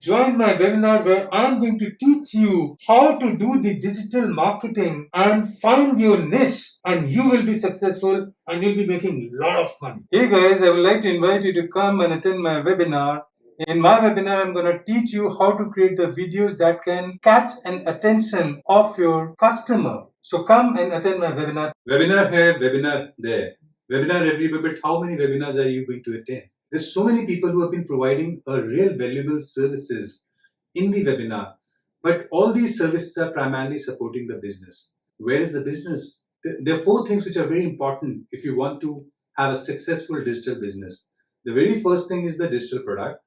Join my webinar where I'm going to teach you how to do the digital marketing and find your niche, and you will be successful and you'll be making a lot of money. Hey guys, I would like to invite you to come and attend my webinar. In my webinar, I'm going to teach you how to create the videos that can catch an attention of your customer. So come and attend my webinar. Webinar here, webinar there. Webinar everywhere, but how many webinars are you going to attend? There's so many people who have been providing a real valuable services in the webinar, but all these services are primarily supporting the business. Where is the business? There are four things which are very important if you want to have a successful digital business. The very first thing is the digital product.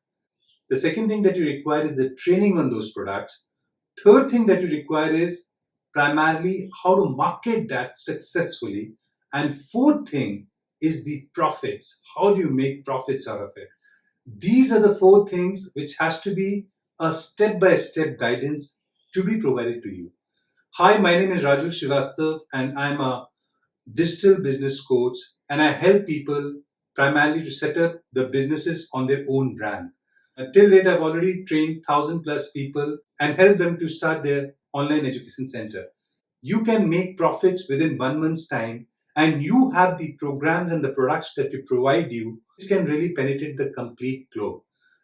The second thing that you require is the training on those products. Third thing that you require is primarily how to market that successfully. And fourth thing is the profits. How do you make profits out of it? These are the four things which has to be a step-by-step guidance to be provided to you. Hi, my name is Rajul Srivastav and I'm a digital business coach, and I help people primarily to set up the businesses on their own brand. Till date, I've already trained 1,000+ people and helped them to start their online education center. You can make profits within 1 month's time, and you have the programs and the products that we provide you, which can really penetrate the complete globe.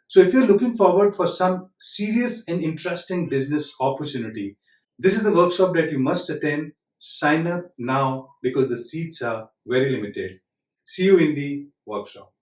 So if you're looking forward for some serious and interesting business opportunity, this is the workshop that you must attend. Sign up now because the seats are very limited. See you in the workshop.